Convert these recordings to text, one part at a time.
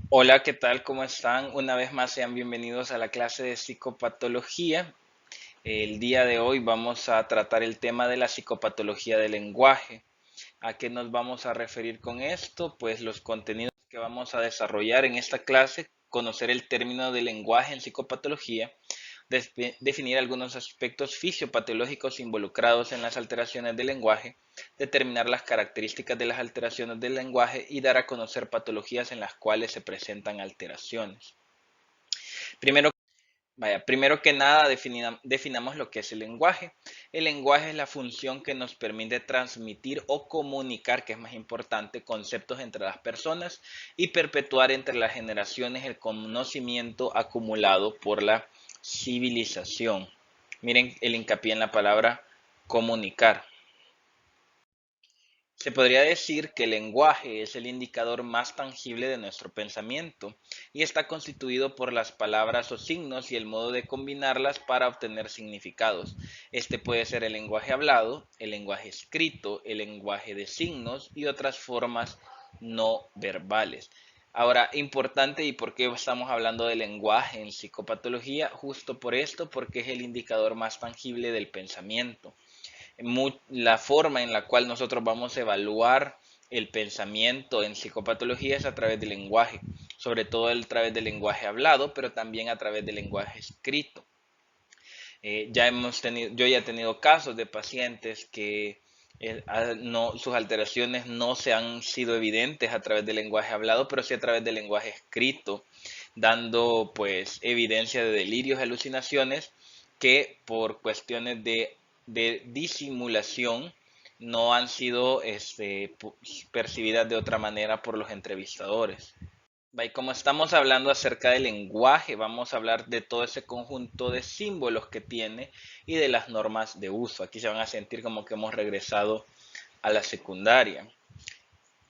Hola, ¿qué tal? ¿Cómo están? Una vez más sean bienvenidos a la clase de psicopatología. El día de hoy vamos a tratar el tema de la psicopatología del lenguaje. ¿A qué nos vamos a referir con esto? Pues los contenidos que vamos a desarrollar en esta clase, conocer el término de lenguaje en psicopatología, definir algunos aspectos fisiopatológicos involucrados en las alteraciones del lenguaje, determinar las características de las alteraciones del lenguaje y dar a conocer patologías en las cuales se presentan alteraciones. Primero, primero que nada definamos lo que es el lenguaje. El lenguaje es la función que nos permite transmitir o comunicar, que es más importante, conceptos entre las personas y perpetuar entre las generaciones el conocimiento acumulado por la civilización. Miren el hincapié en la palabra comunicar. Se podría decir que el lenguaje es el indicador más tangible de nuestro pensamiento y está constituido por las palabras o signos y el modo de combinarlas para obtener significados. Este puede ser el lenguaje hablado, el lenguaje escrito, el lenguaje de signos y otras formas no verbales. Ahora, importante, ¿y por qué estamos hablando de lenguaje en psicopatología? Justo por esto, porque es el indicador más tangible del pensamiento. La forma en la cual nosotros vamos a evaluar el pensamiento en psicopatología es a través del lenguaje, sobre todo a través del lenguaje hablado, pero también a través del lenguaje escrito. Yo ya he tenido casos de pacientes que sus alteraciones no se han sido evidentes a través del lenguaje hablado, pero sí a través del lenguaje escrito, dando pues evidencia de delirios y alucinaciones que por cuestiones de disimulación no han sido percibidas de otra manera por los entrevistadores. Y como estamos hablando acerca del lenguaje, vamos a hablar de todo ese conjunto de símbolos que tiene y de las normas de uso. Aquí se van a sentir como que hemos regresado a la secundaria.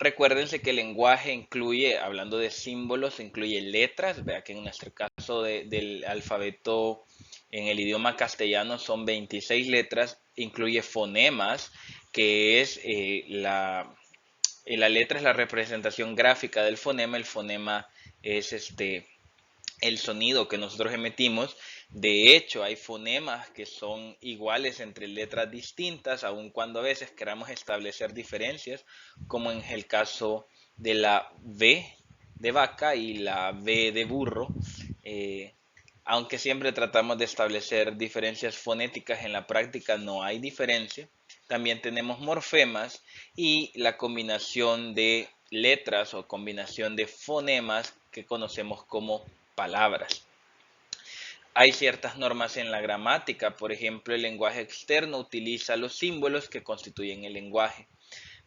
Recuérdense que el lenguaje incluye, hablando de símbolos, incluye letras. Vea que en nuestro caso del alfabeto en el idioma castellano son 26 letras. Incluye fonemas, que es la letra es la representación gráfica del fonema. El fonema es el sonido que nosotros emitimos. De hecho, hay fonemas que son iguales entre letras distintas, aun cuando a veces queramos establecer diferencias, como en el caso de la V de vaca y la V de burro. Eh, Aunque siempre tratamos de establecer diferencias fonéticas, en la práctica no hay diferencia. También tenemos morfemas y la combinación de letras o combinación de fonemas que conocemos como palabras. Hay ciertas normas en la gramática, por ejemplo, el lenguaje externo utiliza los símbolos que constituyen el lenguaje,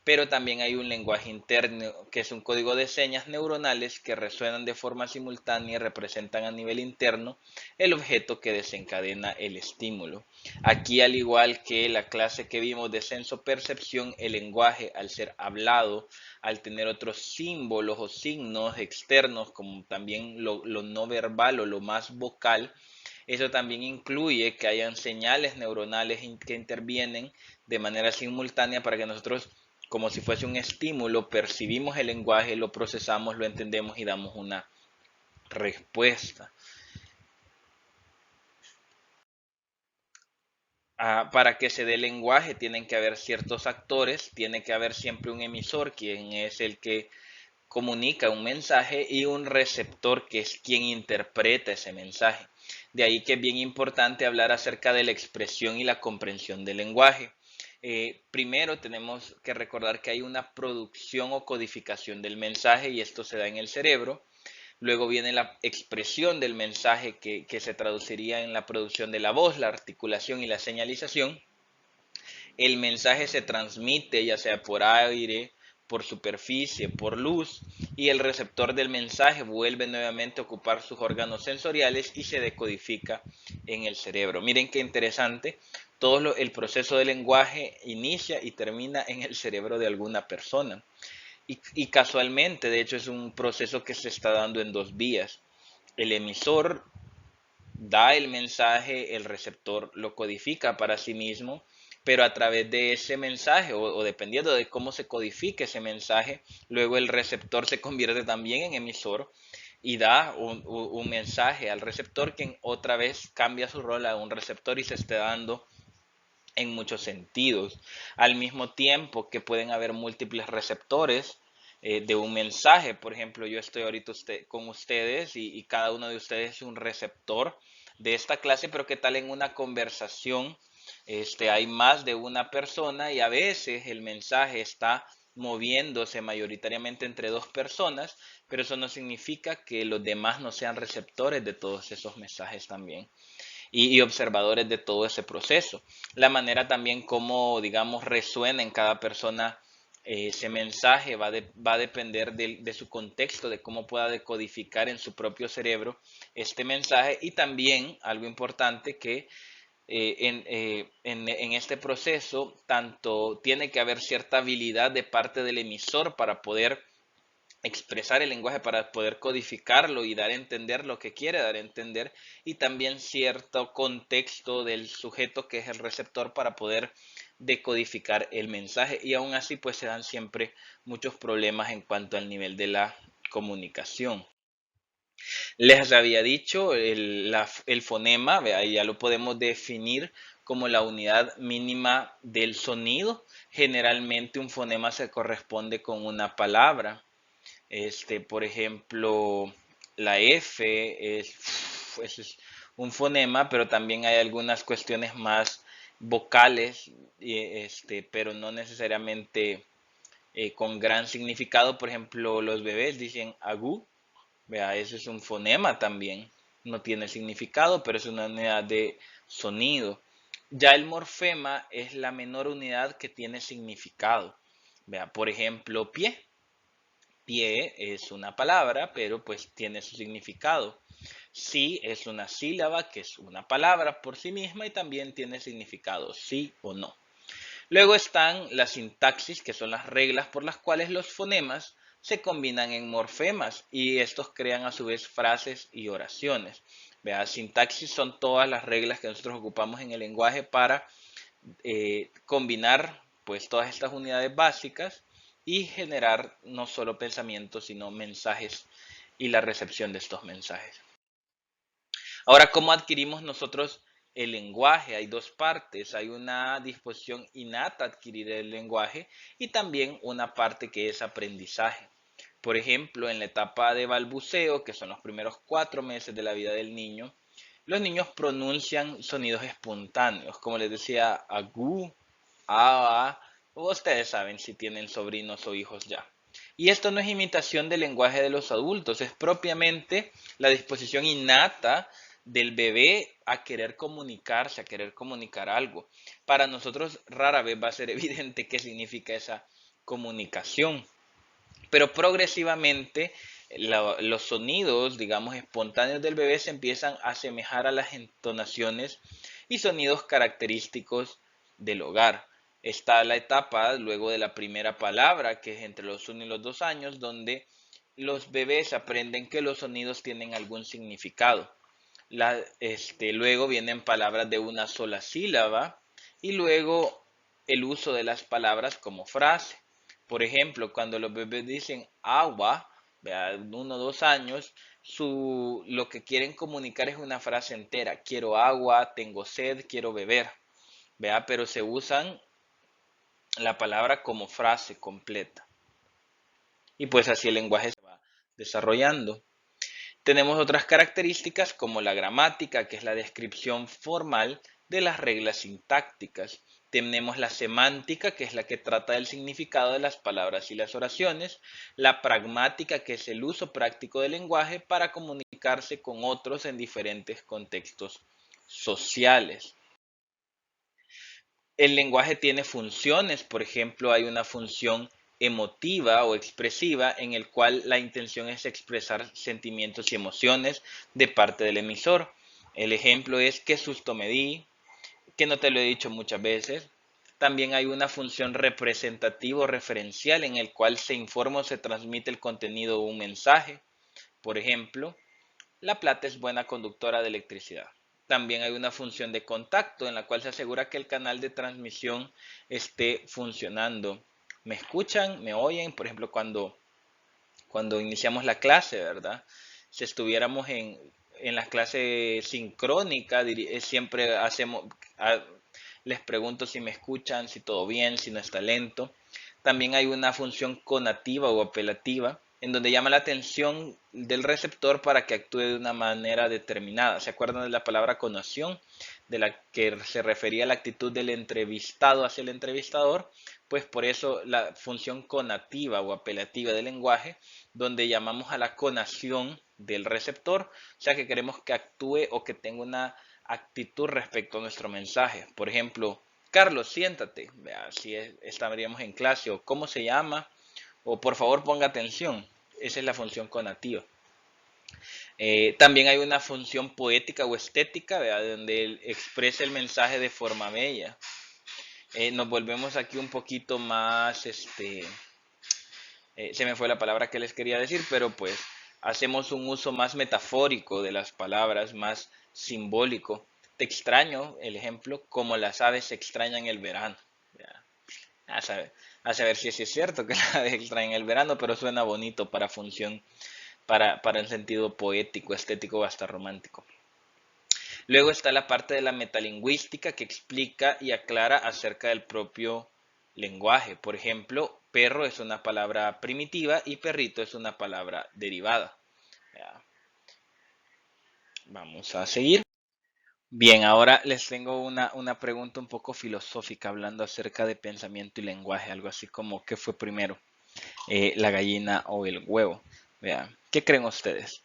pero también hay un lenguaje interno que es un código de señas neuronales que resuenan de forma simultánea y representan a nivel interno el objeto que desencadena el estímulo. Aquí, al igual que la clase que vimos de senso-percepción, el lenguaje, al ser hablado, al tener otros símbolos o signos externos, como también lo no verbal o lo más vocal, eso también incluye que hayan señales neuronales que intervienen de manera simultánea para que nosotros, como si fuese un estímulo, percibimos el lenguaje, lo procesamos, lo entendemos y damos una respuesta. Para que se dé lenguaje tienen que haber ciertos actores, tiene que haber siempre un emisor, quien es el que comunica un mensaje, y un receptor, que es quien interpreta ese mensaje. De ahí que es bien importante hablar acerca de la expresión y la comprensión del lenguaje. Primero tenemos que recordar que hay una producción o codificación del mensaje y esto se da en el cerebro. Luego viene la expresión del mensaje que se traduciría en la producción de la voz, la articulación y la señalización. El mensaje se transmite ya sea por aire, por superficie, por luz, y el receptor del mensaje vuelve nuevamente a ocupar sus órganos sensoriales y se decodifica en el cerebro. Miren qué interesante, el proceso del lenguaje inicia y termina en el cerebro de alguna persona. Y casualmente, de hecho, es un proceso que se está dando en dos vías. El emisor da el mensaje, el receptor lo codifica para sí mismo, pero a través de ese mensaje o dependiendo de cómo se codifique ese mensaje, luego el receptor se convierte también en emisor y da un mensaje al receptor, que otra vez cambia su rol a un receptor y se está dando en muchos sentidos. Al mismo tiempo que pueden haber múltiples receptores de un mensaje. Por ejemplo, yo estoy ahorita con ustedes y cada uno de ustedes es un receptor de esta clase, pero ¿qué tal en una conversación? Hay más de una persona y a veces el mensaje está moviéndose mayoritariamente entre dos personas, pero eso no significa que los demás no sean receptores de todos esos mensajes también y observadores de todo ese proceso. La manera también como, digamos, resuena en cada persona ese mensaje va a depender de su contexto, de cómo pueda decodificar en su propio cerebro este mensaje y también algo importante que en este proceso tanto tiene que haber cierta habilidad de parte del emisor para poder expresar el lenguaje, para poder codificarlo y dar a entender lo que quiere dar a entender, y también cierto contexto del sujeto que es el receptor para poder decodificar el mensaje, y aún así pues se dan siempre muchos problemas en cuanto al nivel de la comunicación. Les había dicho el fonema, ya lo podemos definir como la unidad mínima del sonido. Generalmente un fonema se corresponde con una palabra. Por ejemplo, la F es un fonema, pero también hay algunas cuestiones más vocales, pero no necesariamente con gran significado. Por ejemplo, los bebés dicen agú, vea, ese es un fonema también. No tiene significado, pero es una unidad de sonido. Ya el morfema es la menor unidad que tiene significado. Vea, por ejemplo, pie. Pie es una palabra, pero pues tiene su significado. Sí es una sílaba, que es una palabra por sí misma y también tiene significado, sí o no. Luego están las sintaxis, que son las reglas por las cuales los fonemas se combinan en morfemas y estos crean a su vez frases y oraciones. Vea, sintaxis son todas las reglas que nosotros ocupamos en el lenguaje para combinar pues todas estas unidades básicas y generar no solo pensamientos sino mensajes y la recepción de estos mensajes. Ahora, ¿cómo adquirimos nosotros el lenguaje? Hay dos partes, hay una disposición innata a adquirir el lenguaje y también una parte que es aprendizaje. Por ejemplo, en la etapa de balbuceo, que son los primeros 4 meses de la vida del niño, los niños pronuncian sonidos espontáneos, como les decía, agú, a, ustedes saben si tienen sobrinos o hijos ya. Y esto no es imitación del lenguaje de los adultos, es propiamente la disposición innata del bebé a querer comunicarse, a querer comunicar algo. Para nosotros rara vez va a ser evidente qué significa esa comunicación, pero progresivamente los sonidos, digamos, espontáneos del bebé se empiezan a asemejar a las entonaciones y sonidos característicos del hogar. Está la etapa luego de la primera palabra, que es entre los 1 y los 2 años, donde los bebés aprenden que los sonidos tienen algún significado. Luego vienen palabras de una sola sílaba y luego el uso de las palabras como frase. Por ejemplo, cuando los bebés dicen agua, 1 o 2 años, lo que quieren comunicar es una frase entera. Quiero agua, tengo sed, quiero beber. Pero se usan la palabra como frase completa. Y pues así el lenguaje se va desarrollando. Tenemos otras características como la gramática, que es la descripción formal de las reglas sintácticas. Tenemos la semántica, que es la que trata del significado de las palabras y las oraciones. La pragmática, que es el uso práctico del lenguaje para comunicarse con otros en diferentes contextos sociales. El lenguaje tiene funciones, por ejemplo, hay una función emotiva o expresiva en el cual la intención es expresar sentimientos y emociones de parte del emisor. El ejemplo es qué susto me di, que no te lo he dicho muchas veces. También hay una función representativa o referencial en el cual se informa o se transmite el contenido de un mensaje. Por ejemplo, la plata es buena conductora de electricidad. también hay una función de contacto en la cual se asegura que el canal de transmisión esté funcionando. ¿Me escuchan? ¿Me oyen? Por ejemplo, cuando iniciamos la clase, ¿verdad? Si estuviéramos en la clase sincrónica, siempre hacemos, les pregunto si me escuchan, si todo bien, si no está lento. También hay una función conativa o apelativa, en donde llama la atención del receptor para que actúe de una manera determinada. ¿Se acuerdan de la palabra conación, de la que se refería a la actitud del entrevistado hacia el entrevistador? Pues por eso la función conativa o apelativa del lenguaje, donde llamamos a la conación del receptor, o sea que queremos que actúe o que tenga una actitud respecto a nuestro mensaje. Por ejemplo, Carlos, siéntate, así estaríamos en clase, o cómo se llama, o por favor ponga atención. Esa es la función conativa. También hay una función poética o estética, ¿verdad? Donde él expresa el mensaje de forma bella. Nos volvemos aquí un poquito más, se me fue la palabra que les quería decir, pero pues hacemos un uso más metafórico de las palabras, más simbólico. Te extraño, el ejemplo, como las aves extrañan el verano. Ya. A saber si es cierto que las aves extrañan el verano, pero suena bonito para función, para el sentido poético, estético o hasta romántico. Luego está la parte de la metalingüística que explica y aclara acerca del propio lenguaje. Por ejemplo, perro es una palabra primitiva y perrito es una palabra derivada. Ya. Vamos a seguir. Bien, ahora les tengo una pregunta un poco filosófica hablando acerca de pensamiento y lenguaje, algo así como ¿qué fue primero, la gallina o el huevo? Vean, ¿qué creen ustedes?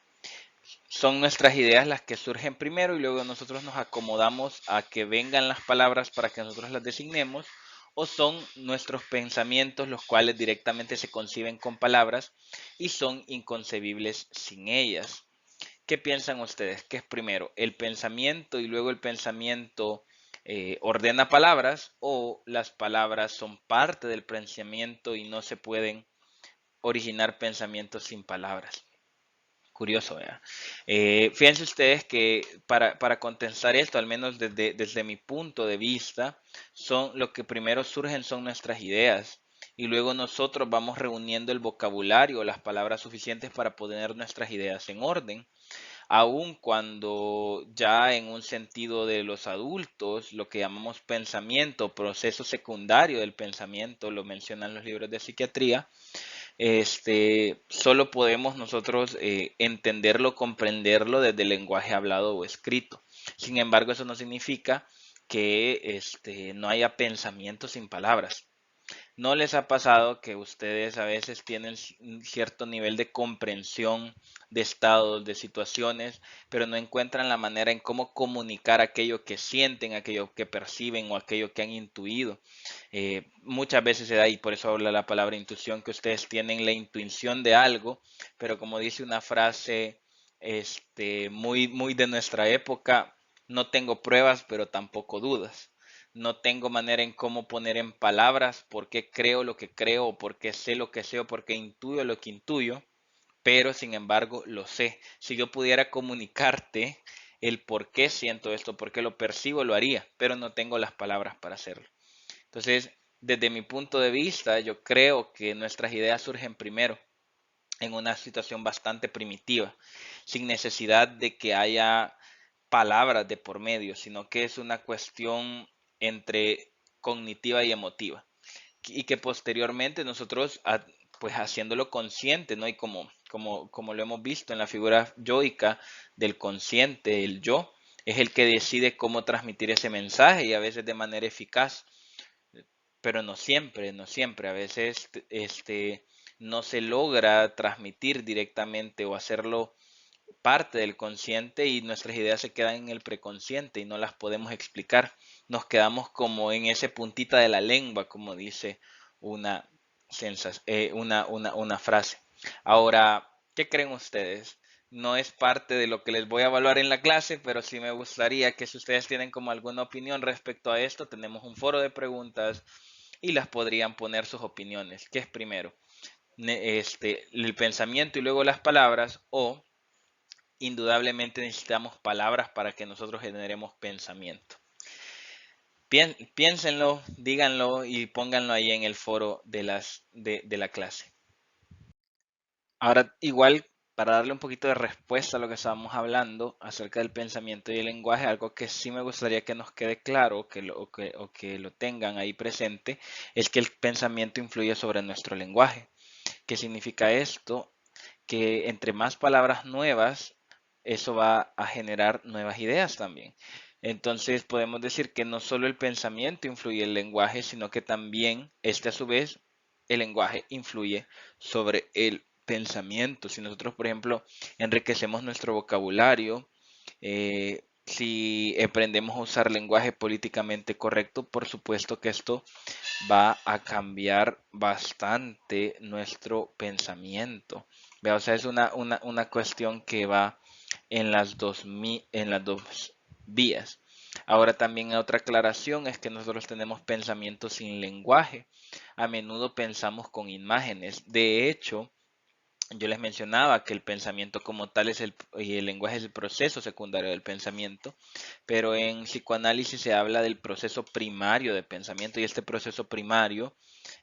¿Son nuestras ideas las que surgen primero y luego nosotros nos acomodamos a que vengan las palabras para que nosotros las designemos? ¿O son nuestros pensamientos los cuales directamente se conciben con palabras y son inconcebibles sin ellas? ¿Qué piensan ustedes? ¿Qué es primero? ¿El pensamiento y luego el pensamiento ordena palabras o las palabras son parte del pensamiento y no se pueden originar pensamientos sin palabras? Curioso, ¿verdad? Fíjense ustedes que para contestar esto, al menos desde mi punto de vista, lo que primero surgen son nuestras ideas y luego nosotros vamos reuniendo el vocabulario, las palabras suficientes para poner nuestras ideas en orden. Aun cuando ya en un sentido de los adultos, lo que llamamos pensamiento, proceso secundario del pensamiento, lo mencionan los libros de psiquiatría, solo podemos nosotros entenderlo, comprenderlo desde el lenguaje hablado o escrito. Sin embargo, eso no significa que no haya pensamiento sin palabras. ¿No les ha pasado que ustedes a veces tienen un cierto nivel de comprensión de estados, de situaciones, pero no encuentran la manera en cómo comunicar aquello que sienten, aquello que perciben o aquello que han intuido? Muchas veces se da, y por eso habla la palabra intuición, que ustedes tienen la intuición de algo, pero como dice una frase muy de nuestra época, no tengo pruebas, pero tampoco dudas. No tengo manera en cómo poner en palabras por qué creo lo que creo, o por qué sé lo que sé, o por qué intuyo lo que intuyo, pero sin embargo lo sé. Si yo pudiera comunicarte el por qué siento esto, por qué lo percibo, lo haría, pero no tengo las palabras para hacerlo. Entonces, desde mi punto de vista, yo creo que nuestras ideas surgen primero en una situación bastante primitiva, sin necesidad de que haya palabras de por medio, sino que es una cuestión entre cognitiva y emotiva. Y que posteriormente nosotros, pues haciéndolo consciente, ¿no? Y como lo hemos visto en la figura yoica del consciente, el yo, es el que decide cómo transmitir ese mensaje y a veces de manera eficaz, pero no siempre, no siempre. A veces no se logra transmitir directamente o hacerlo parte del consciente y nuestras ideas se quedan en el preconsciente y no las podemos explicar. Nos quedamos como en ese puntita de la lengua, como dice una, una frase. Ahora, ¿qué creen ustedes? No es parte de lo que les voy a evaluar en la clase, pero sí me gustaría que si ustedes tienen como alguna opinión respecto a esto, tenemos un foro de preguntas y las podrían poner sus opiniones. ¿Qué es primero? El pensamiento y luego las palabras o indudablemente necesitamos palabras para que nosotros generemos pensamiento. Piénsenlo, díganlo y pónganlo ahí en el foro de la clase. Ahora, igual, para darle un poquito de respuesta a lo que estábamos hablando acerca del pensamiento y el lenguaje, algo que sí me gustaría que nos quede claro o que lo tengan ahí presente, es que el pensamiento influye sobre nuestro lenguaje. ¿Qué significa esto? Que entre más palabras nuevas, eso va a generar nuevas ideas también. Entonces podemos decir que no solo el pensamiento influye en el lenguaje, sino que también este a su vez, el lenguaje influye sobre el pensamiento. Si nosotros, por ejemplo, enriquecemos nuestro vocabulario, si aprendemos a usar lenguaje políticamente correcto, por supuesto que esto va a cambiar bastante nuestro pensamiento. Vea, o sea, es una cuestión que va en las dos vías. Ahora también otra aclaración es que nosotros tenemos pensamiento sin lenguaje. A menudo pensamos con imágenes. De hecho, yo les mencionaba que el pensamiento como tal y el lenguaje es el proceso secundario del pensamiento, pero en psicoanálisis se habla del proceso primario de pensamiento y este proceso primario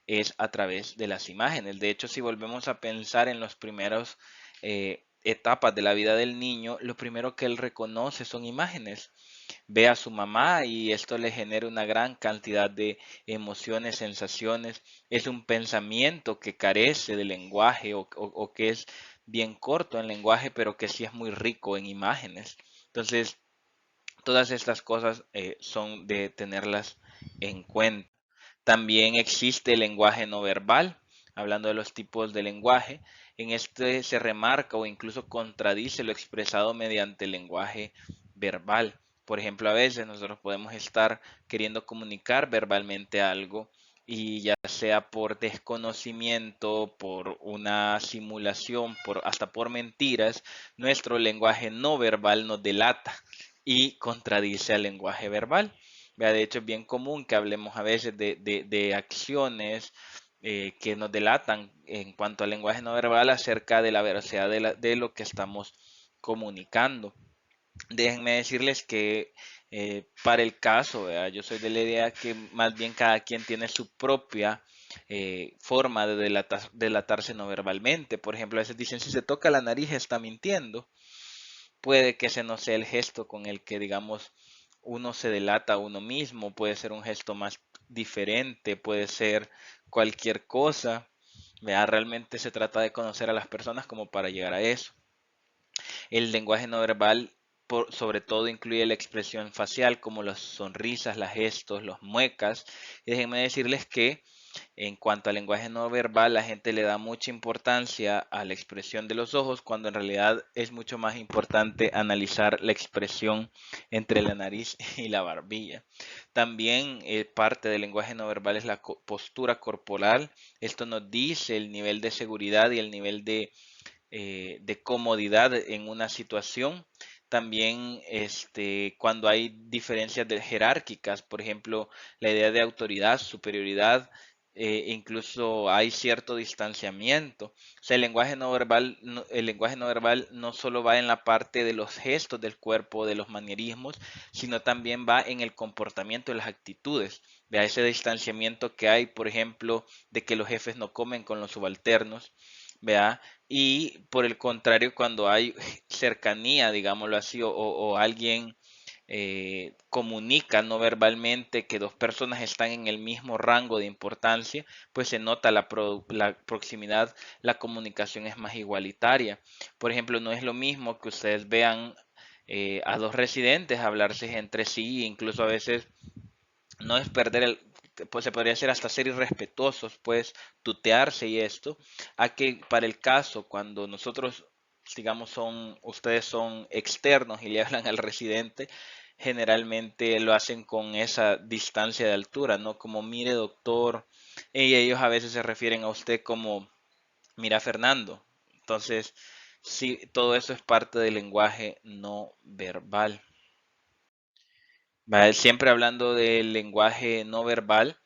es a través de las imágenes. De hecho, si volvemos a pensar en los primeros etapas de la vida del niño, lo primero que él reconoce son imágenes. Ve a su mamá y esto le genera una gran cantidad de emociones, sensaciones. Es un pensamiento que carece de lenguaje o que es bien corto en lenguaje, pero que sí es muy rico en imágenes. Entonces, todas estas cosas son de tenerlas en cuenta. También existe el lenguaje no verbal, hablando de los tipos de lenguaje. En este se remarca o incluso contradice lo expresado mediante el lenguaje verbal. Por ejemplo, a veces nosotros podemos estar queriendo comunicar verbalmente algo y ya sea por desconocimiento, por una simulación, hasta por mentiras, nuestro lenguaje no verbal nos delata y contradice al lenguaje verbal. Vea, de hecho, es bien común que hablemos a veces de acciones que nos delatan en cuanto al lenguaje no verbal acerca de la veracidad de lo que estamos comunicando. Déjenme decirles que para el caso, ¿verdad? Yo soy de la idea que más bien cada quien tiene su propia forma de delatarse no verbalmente. Por ejemplo, a veces dicen, si se toca la nariz está mintiendo. Puede que ese no sea el gesto con el que, digamos, uno se delata a uno mismo, puede ser un gesto más diferente, puede ser cualquier cosa. Vea, realmente se trata de conocer a las personas como para llegar a eso. El lenguaje no verbal, sobre todo, incluye la expresión facial, como las sonrisas, los gestos, los muecas. Y déjenme decirles que en cuanto al lenguaje no verbal, la gente le da mucha importancia a la expresión de los ojos, cuando en realidad es mucho más importante analizar la expresión entre la nariz y la barbilla. También parte del lenguaje no verbal es la postura corporal. Esto nos dice el nivel de seguridad y el nivel de comodidad en una situación. También cuando hay diferencias jerárquicas, por ejemplo, la idea de autoridad, superioridad, incluso hay cierto distanciamiento. O sea, el lenguaje no verbal no solo va en la parte de los gestos del cuerpo, de los manierismos, sino también va en el comportamiento, de las actitudes. De ese distanciamiento que hay, por ejemplo, de que los jefes no comen con los subalternos, ¿vea? Y por el contrario, cuando hay cercanía, digámoslo así, o alguien comunica no verbalmente que dos personas están en el mismo rango de importancia, pues se nota la proximidad, la comunicación es más igualitaria. Por ejemplo, no es lo mismo que ustedes vean a dos residentes hablarse entre sí, incluso a veces no es perder pues se podría hacer hasta ser irrespetuosos, pues tutearse y esto, a que para el caso cuando nosotros, digamos, ustedes son externos y le hablan al residente, generalmente lo hacen con esa distancia de altura, ¿no? Como mire doctor, y ellos a veces se refieren a usted como mira Fernando. Entonces, sí, todo eso es parte del lenguaje no verbal. Siempre hablando del lenguaje no verbal,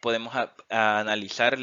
Podemos a analizar,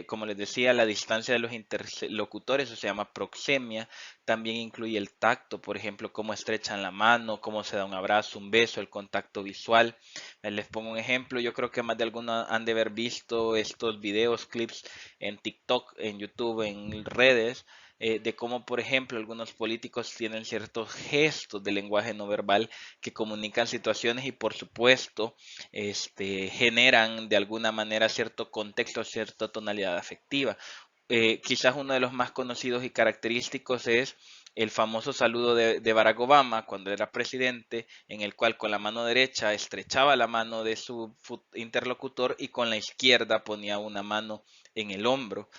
como les decía, la distancia de los interlocutores, eso se llama proxemia. También incluye el tacto, por ejemplo, cómo estrechan la mano, cómo se da un abrazo, un beso, el contacto visual. Les pongo un ejemplo, yo creo que más de algunos han de haber visto estos videos, clips en TikTok, en YouTube, en redes, de cómo, por ejemplo, algunos políticos tienen ciertos gestos de lenguaje no verbal que comunican situaciones y, por supuesto, generan de alguna manera cierto contexto, cierta tonalidad afectiva. Quizás uno de los más conocidos y característicos es el famoso saludo de Barack Obama cuando era presidente, en el cual con la mano derecha estrechaba la mano de su interlocutor y con la izquierda ponía una mano en el hombro,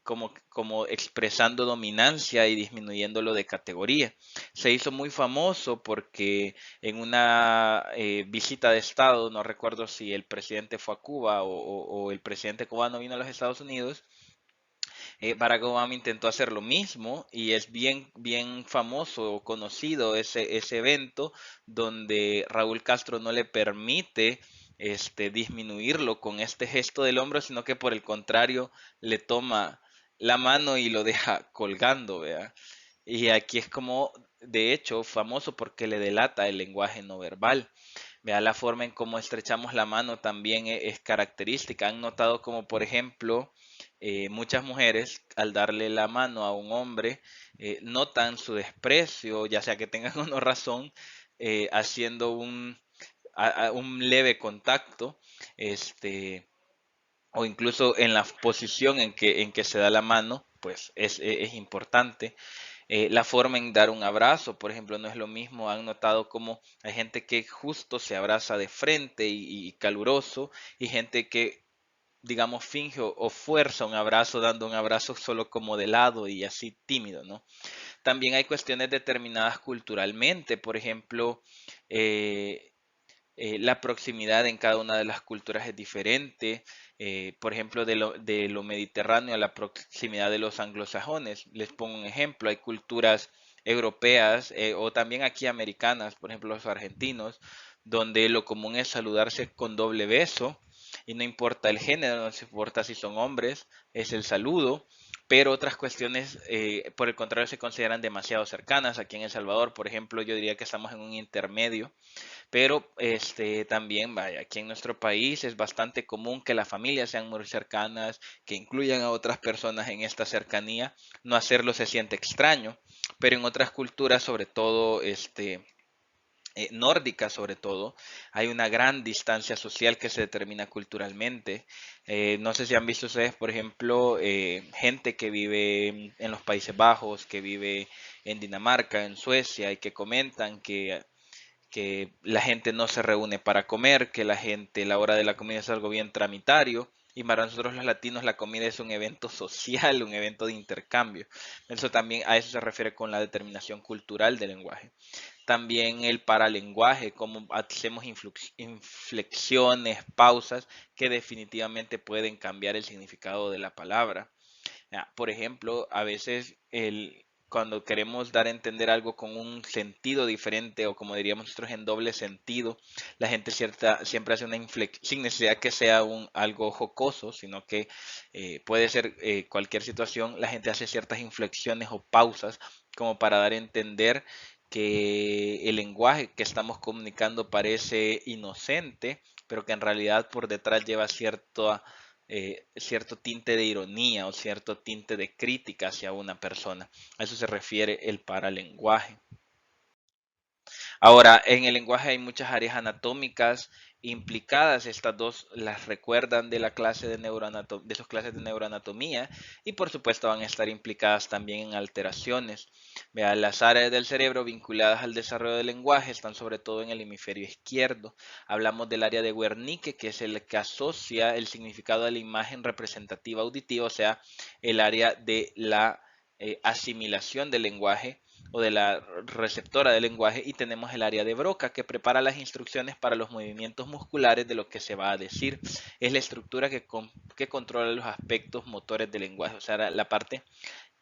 como expresando dominancia y disminuyéndolo de categoría. Se hizo muy famoso porque en una visita de Estado, no recuerdo si el presidente fue a Cuba o el presidente cubano vino a los Estados Unidos. Barack Obama intentó hacer lo mismo y es bien famoso o conocido ese evento donde Raúl Castro no le permite disminuirlo con este gesto del hombro, sino que por el contrario le toma la mano y lo deja colgando, ¿vea? Y aquí es como, de hecho, famoso porque le delata el lenguaje no verbal. Vea, la forma en cómo estrechamos la mano también es característica. Han notado como, por ejemplo, muchas mujeres al darle la mano a un hombre notan su desprecio, ya sea que tengan o no razón, haciendo un leve contacto, este, o incluso en la posición en que se da la mano, pues es importante. La forma en dar un abrazo, por ejemplo, no es lo mismo. Han notado como hay gente que justo se abraza de frente y caluroso, y gente que, digamos, finge o fuerza un abrazo dando un abrazo solo como de lado y así tímido, ¿no? También hay cuestiones determinadas culturalmente, por ejemplo, eh, la proximidad en cada una de las culturas es diferente. Por ejemplo, de lo mediterráneo a la proximidad de los anglosajones. Les pongo un ejemplo, hay culturas europeas o también aquí americanas, por ejemplo los argentinos, donde lo común es saludarse con doble beso y no importa el género, no se importa si son hombres, es el saludo. Pero otras cuestiones, por el contrario, se consideran demasiado cercanas. Aquí en El Salvador, por ejemplo, yo diría que estamos en un intermedio, pero también, vaya, aquí en nuestro país es bastante común que las familias sean muy cercanas, que incluyan a otras personas en esta cercanía. No hacerlo se siente extraño, pero en otras culturas, sobre todo nórdicas sobre todo, hay una gran distancia social que se determina culturalmente. No sé si han visto ustedes, por ejemplo, gente que vive en los Países Bajos, que vive en Dinamarca, en Suecia, y que comentan que la gente no se reúne para comer, que la hora de la comida es algo bien tramitario, y para nosotros los latinos la comida es un evento social, un evento de intercambio. Eso también, a eso se refiere con la determinación cultural del lenguaje. También el paralenguaje, cómo hacemos inflexiones, pausas que definitivamente pueden cambiar el significado de la palabra. Por ejemplo, a veces cuando queremos dar a entender algo con un sentido diferente o como diríamos nosotros en doble sentido, la gente siempre hace una inflexión sin necesidad que sea algo jocoso, sino que puede ser cualquier situación, la gente hace ciertas inflexiones o pausas como para dar a entender que el lenguaje que estamos comunicando parece inocente, pero que en realidad por detrás lleva cierto tinte de ironía o cierto tinte de crítica hacia una persona. A eso se refiere el paralenguaje. Ahora, en el lenguaje hay muchas áreas anatómicas implicadas. Estas dos las recuerdan de la clase de sus clases de neuroanatomía y por supuesto van a estar implicadas también en alteraciones. Vean, las áreas del cerebro vinculadas al desarrollo del lenguaje están sobre todo en el hemisferio izquierdo. Hablamos del área de Wernicke, que es el que asocia el significado de la imagen representativa auditiva, o sea, el área de la asimilación del lenguaje o de la receptora del lenguaje, y tenemos el área de Broca que prepara las instrucciones para los movimientos musculares de lo que se va a decir. Es la estructura que controla los aspectos motores del lenguaje, o sea, la parte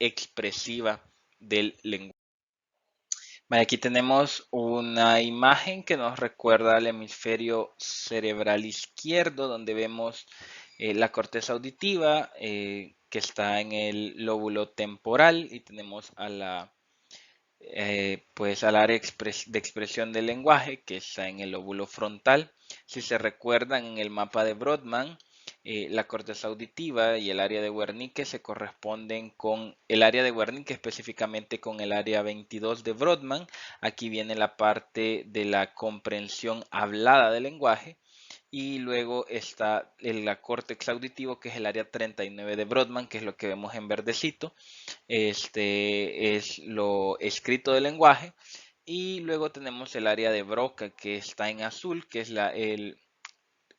expresiva del lenguaje. Vale, aquí tenemos una imagen que nos recuerda al hemisferio cerebral izquierdo, donde vemos La corteza auditiva, que está en el lóbulo temporal, y tenemos a pues al área de expresión del lenguaje, que está en el lóbulo frontal. Si se recuerdan en el mapa de Brodmann, la corteza auditiva y el área de Wernicke se corresponden con el área de Wernicke, específicamente con el área 22 de Brodmann. Aquí viene la parte de la comprensión hablada del lenguaje. Y luego está la córtex auditivo, que es el área 39 de Brodmann, que es lo que vemos en verdecito. Este es lo escrito del lenguaje. Y luego tenemos el área de Broca, que está en azul, que es el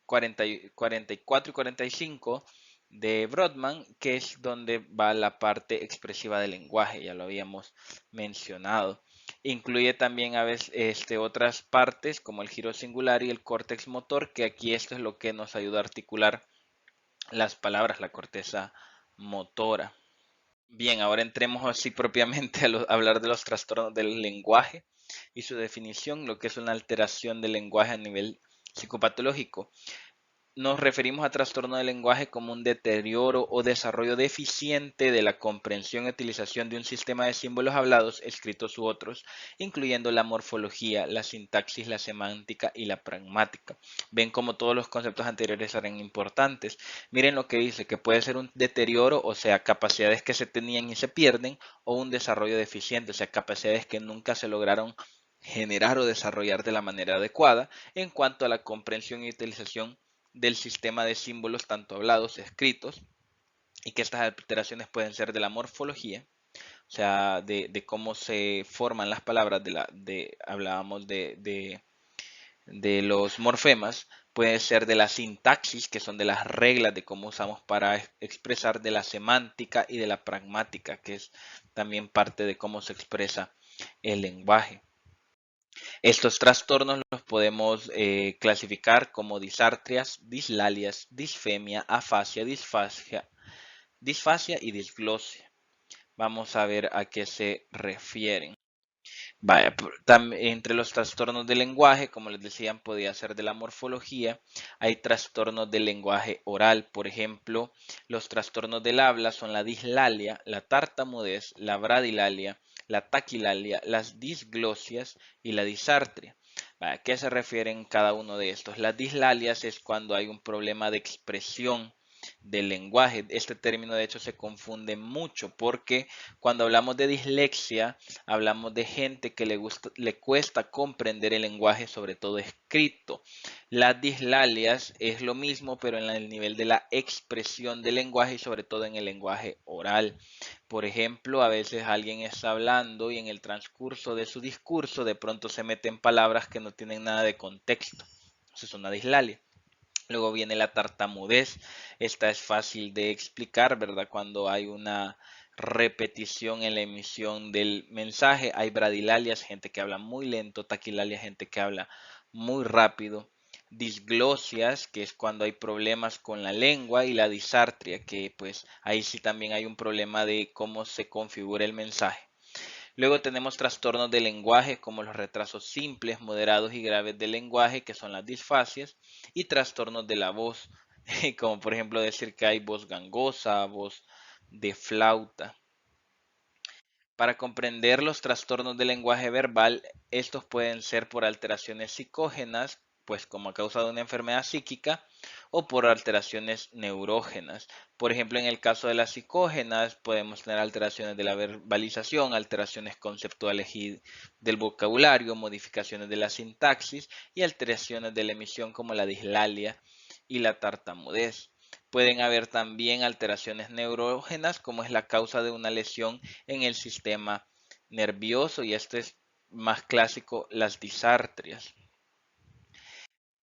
44 y 45 de Brodmann, que es donde va la parte expresiva del lenguaje, ya lo habíamos mencionado. Incluye también a veces otras partes como el giro singular y el córtex motor, que aquí esto es lo que nos ayuda a articular las palabras, la corteza motora. Bien, ahora entremos así propiamente a hablar de los trastornos del lenguaje y su definición, lo que es una alteración del lenguaje a nivel psicopatológico. Nos referimos a trastorno del lenguaje como un deterioro o desarrollo deficiente de la comprensión y utilización de un sistema de símbolos hablados, escritos u otros, incluyendo la morfología, la sintaxis, la semántica y la pragmática. Ven como todos los conceptos anteriores eran importantes. Miren lo que dice, que puede ser un deterioro, o sea, capacidades que se tenían y se pierden, o un desarrollo deficiente, o sea, capacidades que nunca se lograron generar o desarrollar de la manera adecuada en cuanto a la comprensión y utilización del sistema de símbolos tanto hablados, escritos, y que estas alteraciones pueden ser de la morfología, o sea, de cómo se forman las palabras, hablábamos de los morfemas, puede ser de la sintaxis, que son de las reglas de cómo usamos para expresar, de la semántica y de la pragmática, que es también parte de cómo se expresa el lenguaje. Estos trastornos los podemos clasificar como disartrias, dislalias, disfemia, afasia, disfasia y disglosia. Vamos a ver a qué se refieren. Vaya, entre los trastornos del lenguaje, como les decían, podía ser de la morfología. Hay trastornos del lenguaje oral, por ejemplo, los trastornos del habla son la dislalia, la tartamudez, la bradilalia, la taquilalia, las disglosias y la disartria. ¿A qué se refieren cada uno de estos? Las dislalias es cuando hay un problema de expresión del lenguaje. Este término de hecho se confunde mucho porque cuando hablamos de dislexia hablamos de gente que le cuesta comprender el lenguaje, sobre todo escrito. Las dislalias es lo mismo, pero en el nivel de la expresión del lenguaje y sobre todo en el lenguaje oral. Por ejemplo, a veces alguien está hablando y en el transcurso de su discurso de pronto se meten palabras que no tienen nada de contexto. Eso es una dislalia. Luego viene la tartamudez. Esta es fácil de explicar, ¿verdad? Cuando hay una repetición en la emisión del mensaje. Hay bradilalias, gente que habla muy lento. Taquilalia, gente que habla muy rápido. Disglosias, que es cuando hay problemas con la lengua. Y la disartria, que pues ahí sí también hay un problema de cómo se configura el mensaje. Luego tenemos trastornos de lenguaje como los retrasos simples, moderados y graves del lenguaje, que son las disfasias, y trastornos de la voz, como por ejemplo decir que hay voz gangosa, voz de flauta. Para comprender los trastornos del lenguaje verbal, estos pueden ser por alteraciones psicógenas, pues como a causa de una enfermedad psíquica, o por alteraciones neurógenas. Por ejemplo, en el caso de las psicógenas, podemos tener alteraciones de la verbalización, alteraciones conceptuales y del vocabulario, modificaciones de la sintaxis y alteraciones de la emisión como la dislalia y la tartamudez. Pueden haber también alteraciones neurógenas, como es la causa de una lesión en el sistema nervioso, y esto es más clásico, las disartrias.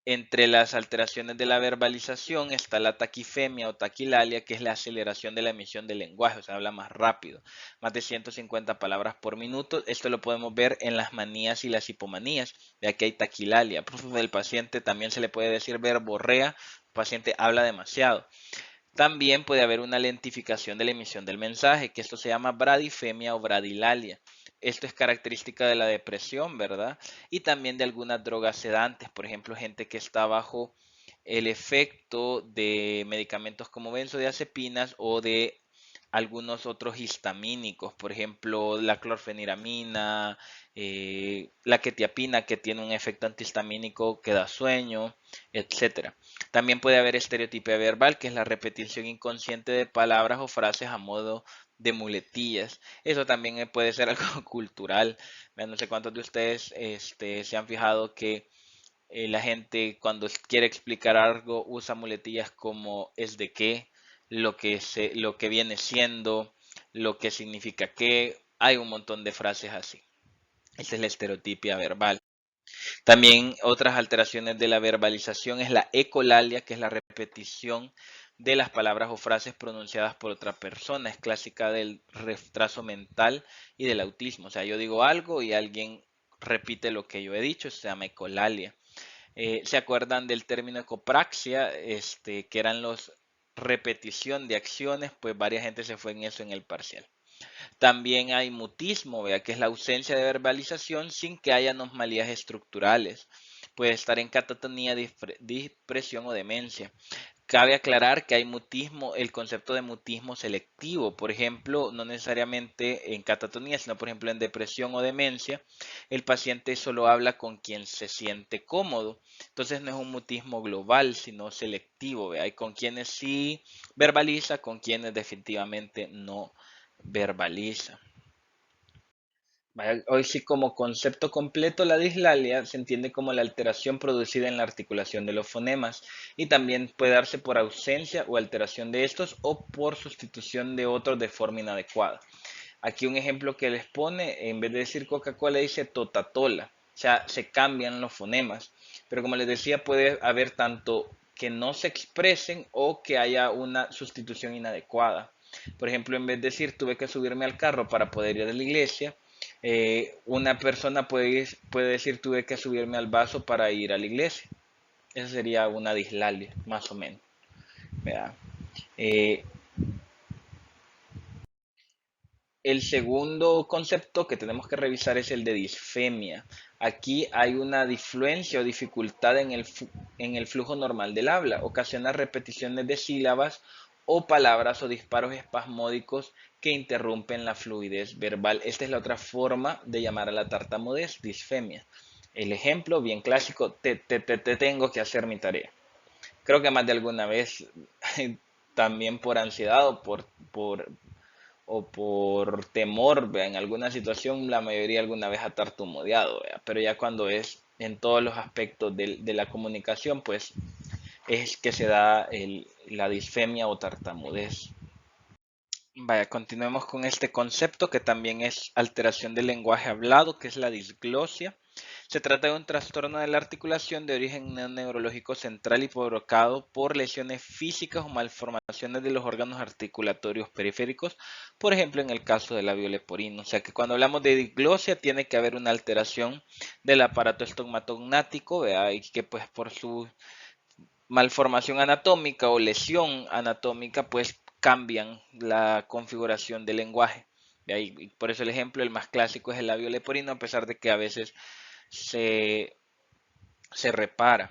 Entre las alteraciones de la verbalización está la taquifemia o taquilalia, que es la aceleración de la emisión del lenguaje, o sea, habla más rápido, más de 150 palabras por minuto. Esto lo podemos ver en las manías y las hipomanías, ya que hay taquilalia. El paciente también se le puede decir verborrea, el paciente habla demasiado. También puede haber una lentificación de la emisión del mensaje, que esto se llama bradifemia o bradilalia. Esto es característica de la depresión, ¿verdad? Y también de algunas drogas sedantes, por ejemplo, gente que está bajo el efecto de medicamentos como benzodiazepinas o de algunos otros histamínicos, por ejemplo, la clorfeniramina, la quetiapina, que tiene un efecto antihistamínico que da sueño, etcétera. También puede haber estereotipia verbal, que es la repetición inconsciente de palabras o frases a modo de muletillas. Eso también puede ser algo cultural. No sé cuántos de ustedes se han fijado que la gente cuando quiere explicar algo usa muletillas como es de qué, lo que viene siendo, lo que significa qué. Hay un montón de frases así. Esa es la estereotipia verbal. También otras alteraciones de la verbalización es la ecolalia, que es la repetición de las palabras o frases pronunciadas por otra persona. Es clásica del retraso mental y del autismo. O sea, yo digo algo y alguien repite lo que yo he dicho, se llama ecolalia. ¿Se acuerdan del término ecopraxia? Que eran los repetición de acciones, pues varias gente se fue en eso en el parcial. También hay mutismo, vea, que es la ausencia de verbalización sin que haya anomalías estructurales. Puede estar en catatonía, dispresión o demencia. Cabe aclarar que hay mutismo, el concepto de mutismo selectivo, por ejemplo, no necesariamente en catatonía, sino por ejemplo en depresión o demencia, el paciente solo habla con quien se siente cómodo. Entonces no es un mutismo global, sino selectivo. Hay con quienes sí verbaliza, con quienes definitivamente no verbaliza. Hoy sí, como concepto completo, la dislalia se entiende como la alteración producida en la articulación de los fonemas y también puede darse por ausencia o alteración de estos o por sustitución de otros de forma inadecuada. Aquí un ejemplo que les pone, en vez de decir Coca-Cola, dice Totatola. O sea, se cambian los fonemas. Pero como les decía, puede haber tanto que no se expresen o que haya una sustitución inadecuada. Por ejemplo, en vez de decir tuve que subirme al carro para poder ir a la iglesia, una persona puede decir tuve que subirme al vaso para ir a la iglesia. Esa sería una dislalia, más o menos. Eh, el segundo concepto que tenemos que revisar es el de disfemia. Aquí hay una disfluencia o dificultad en el flujo normal del habla. Ocasiona repeticiones de sílabas o palabras o disparos espasmódicos que interrumpen la fluidez verbal. Esta es la otra forma de llamar a la tartamudez, disfemia. El ejemplo bien clásico, te tengo que hacer mi tarea. Creo que más de alguna vez, también por ansiedad o por temor, ¿vea? En alguna situación, la mayoría alguna vez ha tartamudeado, ¿vea? Pero ya cuando es en todos los aspectos de la comunicación, pues es que se da la disfemia o tartamudez. Vaya, continuemos con este concepto que también es alteración del lenguaje hablado, que es la disglosia. Se trata de un trastorno de la articulación de origen neurológico central y provocado por lesiones físicas o malformaciones de los órganos articulatorios periféricos, por ejemplo en el caso del labio leporino. O sea que cuando hablamos de disglosia tiene que haber una alteración del aparato estomatognático, ¿vea? Y que pues por su malformación anatómica o lesión anatómica, pues cambian la configuración del lenguaje. De ahí, por eso el ejemplo, el más clásico es el labio leporino, a pesar de que a veces se, se repara.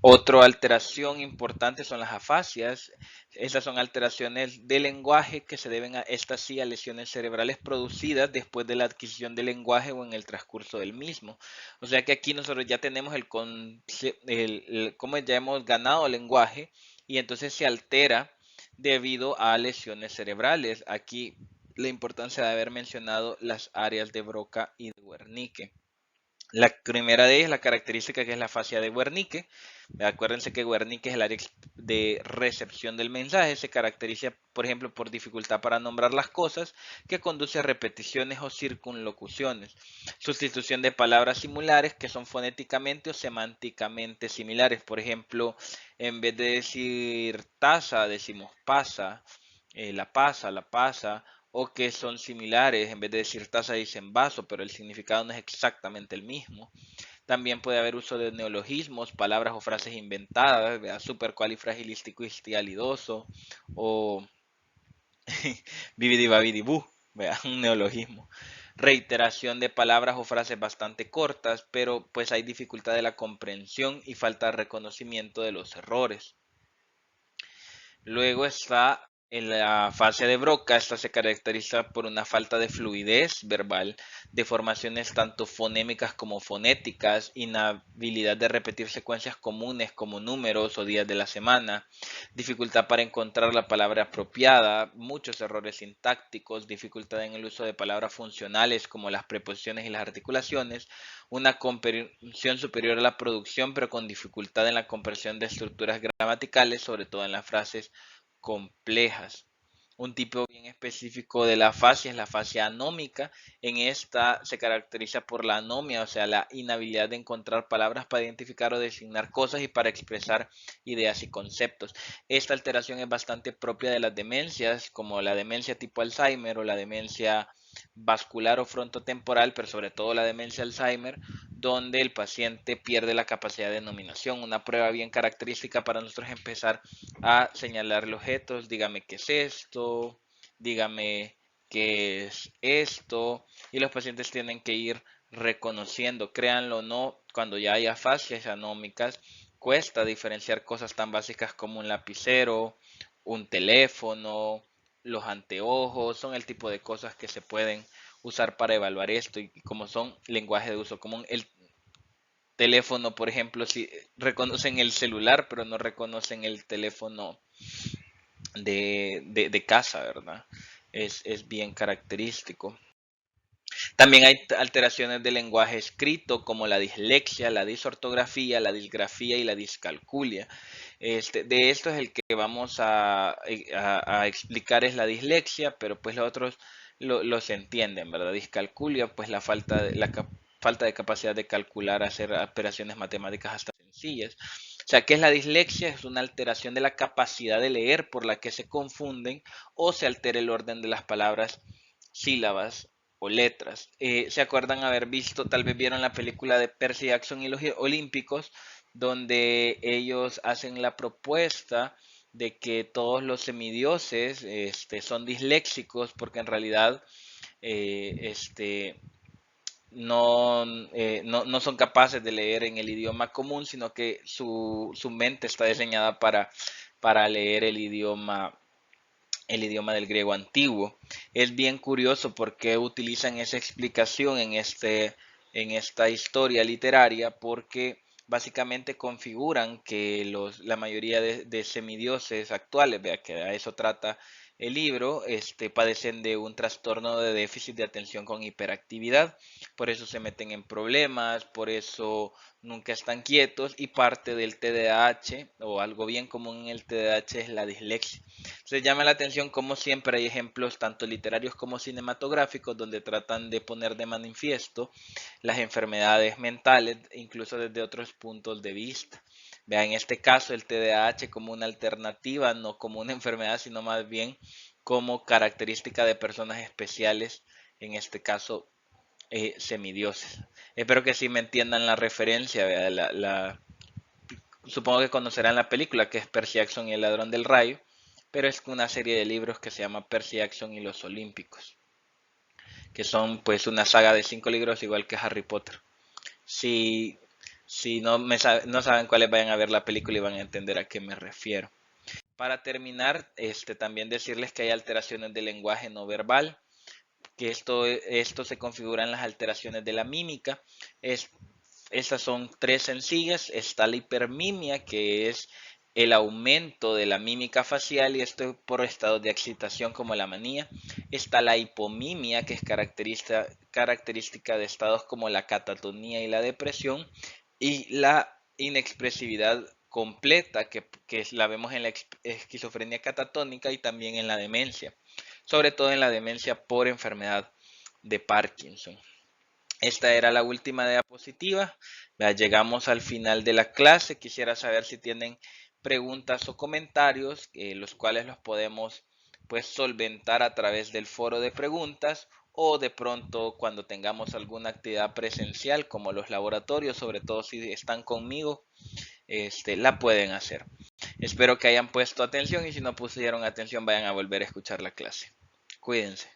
Otra alteración importante son las afasias. Estas son alteraciones del lenguaje que se deben a estas sí a lesiones cerebrales producidas después de la adquisición del lenguaje o en el transcurso del mismo. O sea que aquí nosotros ya tenemos cómo ya hemos ganado el lenguaje y entonces se altera debido a lesiones cerebrales. Aquí la importancia de haber mencionado las áreas de Broca y de Wernicke. La primera de ellas, la característica que es la fascia de Wernicke. Acuérdense que Wernicke es el área de recepción del mensaje. Se caracteriza, por ejemplo, por dificultad para nombrar las cosas, que conduce a repeticiones o circunlocuciones. Sustitución de palabras similares que son fonéticamente o semánticamente similares. Por ejemplo, en vez de decir taza, decimos la pasa, o que son similares, en vez de decir taza dicen vaso, pero el significado no es exactamente el mismo. También puede haber uso de neologismos, palabras o frases inventadas, ¿verdad? Supercualifragilístico histialidoso o bibidibabidibú, un neologismo. reiteración de palabras o frases bastante cortas, pero pues hay dificultad de la comprensión y falta de reconocimiento de los errores. Luego está en la fase de Broca. Esta se caracteriza por una falta de fluidez verbal, deformaciones tanto fonémicas como fonéticas, inhabilidad de repetir secuencias comunes como números o días de la semana, dificultad para encontrar la palabra apropiada, muchos errores sintácticos, dificultad en el uso de palabras funcionales como las preposiciones y las articulaciones, una comprensión superior a la producción pero con dificultad en la comprensión de estructuras gramaticales, sobre todo en las frases complejas. Un tipo bien específico de la fascia es la fascia anómica. En esta se caracteriza por la anomia, o sea, la inhabilidad de encontrar palabras para identificar o designar cosas y para expresar ideas y conceptos. Esta alteración es bastante propia de las demencias, como la demencia tipo Alzheimer o la demencia vascular o frontotemporal, pero sobre todo la demencia Alzheimer, donde el paciente pierde la capacidad de denominación. Una prueba bien característica para nosotros empezar a señalar objetos, dígame qué es esto, dígame qué es esto, y los pacientes tienen que ir reconociendo, créanlo o no, cuando ya haya fascias anómicas, cuesta diferenciar cosas tan básicas como un lapicero, un teléfono, los anteojos, son el tipo de cosas que se pueden usar para evaluar esto y como son lenguaje de uso común. El teléfono, por ejemplo, si reconocen el celular, pero no reconocen el teléfono de casa, ¿verdad? Es bien característico. También hay alteraciones del lenguaje escrito como la dislexia, la disortografía, la disgrafía y la discalculia. De esto es el que vamos a explicar es la dislexia, pero pues los otros los entienden, ¿verdad? Discalculia, pues falta de capacidad de calcular, hacer operaciones matemáticas hasta sencillas. O sea, ¿qué es la dislexia? Es una alteración de la capacidad de leer por la que se confunden o se altera el orden de las palabras, sílabas o letras. ¿Se acuerdan haber visto, tal vez vieron la película de Percy Jackson y los Olímpicos, donde ellos hacen la propuesta de que todos los semidioses son disléxicos porque en realidad eh, este, no son capaces de leer en el idioma común, sino que su mente está diseñada para leer el idioma del griego antiguo. Es bien curioso porque utilizan esa explicación en esta historia literaria porque básicamente configuran que la mayoría de semidioses actuales, vea que a eso trata el libro, padecen de un trastorno de déficit de atención con hiperactividad, por eso se meten en problemas, por eso nunca están quietos y parte del TDAH o algo bien común en el TDAH es la dislexia. Se llama la atención como siempre hay ejemplos tanto literarios como cinematográficos donde tratan de poner de manifiesto las enfermedades mentales incluso desde otros puntos de vista. Vean, en este caso el TDAH como una alternativa, no como una enfermedad, sino más bien como característica de personas especiales, en este caso semidioses. Espero que sí me entiendan la referencia, supongo que conocerán la película que es Percy Jackson y el ladrón del rayo, pero es una serie de libros que se llama Percy Jackson y los Olímpicos, que son pues una saga de 5 libros igual que Harry Potter. Si, si no saben cuáles, vayan a ver la película y van a entender a qué me refiero. Para terminar, también decirles que hay alteraciones del lenguaje no verbal, que esto se configura en las alteraciones de la mímica. Estas son tres sencillas. Está la hipermimia, que es el aumento de la mímica facial y esto por estados de excitación como la manía. Está la hipomimia, que es característica de estados como la catatonía y la depresión. Y la inexpresividad completa, que la vemos en la esquizofrenia catatónica y también en la demencia, sobre todo en la demencia por enfermedad de Parkinson. Esta era la última diapositiva. Ya llegamos al final de la clase. Quisiera saber si tienen preguntas o comentarios, los cuales los podemos pues solventar a través del foro de preguntas o de pronto cuando tengamos alguna actividad presencial como los laboratorios, sobre todo si están conmigo, la pueden hacer. Espero que hayan puesto atención y si no pusieron atención vayan a volver a escuchar la clase. Cuídense.